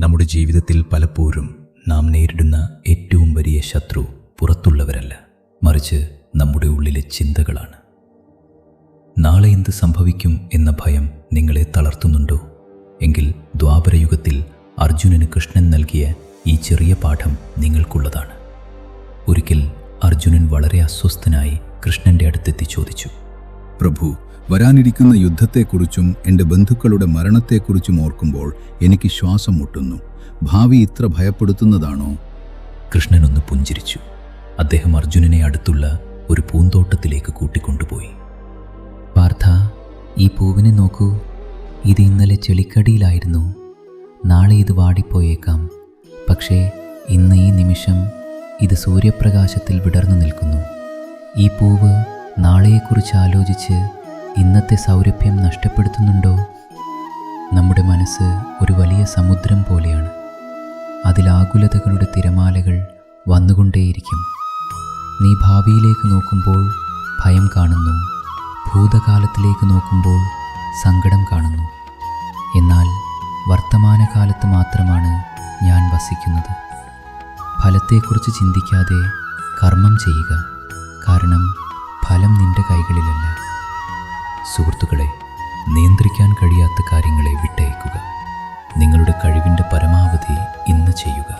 നമ്മുടെ ജീവിതത്തിൽ പലപ്പോഴും നാം നേരിടുന്ന ഏറ്റവും വലിയ ശത്രു പുറത്തുള്ളവരല്ല, മറിച്ച് നമ്മുടെ ഉള്ളിലെ ചിന്തകളാണ്. നാളെ എന്ത് സംഭവിക്കും എന്ന ഭയം നിങ്ങളെ തളർത്തുന്നുണ്ടോ? എങ്കിൽ ദ്വാപരയുഗത്തിൽ അർജുനന് കൃഷ്ണൻ നൽകിയ ഈ ചെറിയ പാഠം നിങ്ങൾക്കുള്ളതാണ്. ഒരിക്കൽ അർജുനൻ വളരെ അസ്വസ്ഥനായി കൃഷ്ണന്റെ അടുത്തെത്തി ചോദിച്ചു, പ്രഭു, വരാനിരിക്കുന്ന യുദ്ധത്തെക്കുറിച്ചും എൻ്റെ ബന്ധുക്കളുടെ മരണത്തെക്കുറിച്ചും ഓർക്കുമ്പോൾ എനിക്ക് ശ്വാസം മുട്ടുന്നു. ഭാവി ഇത്ര ഭയപ്പെടുത്തുന്നതാണോ? കൃഷ്ണനൊന്ന് പുഞ്ചിരിച്ചു. അദ്ദേഹം അർജുനനെ അടുത്തുള്ള ഒരു പൂന്തോട്ടത്തിലേക്ക് കൂട്ടിക്കൊണ്ടുപോയി. പാർത്ഥ, ഈ പൂവിനെ നോക്കൂ. ഇത് ഇന്നലെ ചെളിക്കടിയിലായിരുന്നു. നാളെ ഇത് വാടിപ്പോയേക്കാം. പക്ഷേ ഇന്ന് ഈ നിമിഷം ഇത് സൂര്യപ്രകാശത്തിൽ വിടർന്നു നിൽക്കുന്നു. ഈ പൂവ് നാളെയെക്കുറിച്ച് ആലോചിച്ച് ഇന്നത്തെ സൗരഭ്യം നഷ്ടപ്പെടുത്തുന്നുണ്ടോ? നമ്മുടെ മനസ്സ് ഒരു വലിയ സമുദ്രം പോലെയാണ്. അതിൽ ആകുലതകളുടെ തിരമാലകൾ വന്നുകൊണ്ടേയിരിക്കും. നീ ഭാവിയിലേക്ക് നോക്കുമ്പോൾ ഭയം കാണുന്നു, ഭൂതകാലത്തിലേക്ക് നോക്കുമ്പോൾ സങ്കടം കാണുന്നു. എന്നാൽ വർത്തമാനകാലത്ത് മാത്രമാണ് ഞാൻ വസിക്കുന്നത്. ഫലത്തെക്കുറിച്ച് ചിന്തിക്കാതെ കർമ്മം ചെയ്യുക, കാരണം ഫലം നിന്റെ കൈകളിലല്ല. സുഹൃത്തുക്കളെ, നിയന്ത്രിക്കാൻ കഴിയാത്ത കാര്യങ്ങളെ വിട്ടയക്കുക. നിങ്ങളുടെ കഴിവിൻ്റെ പരമാവധി ഇന്ന് ചെയ്യുക.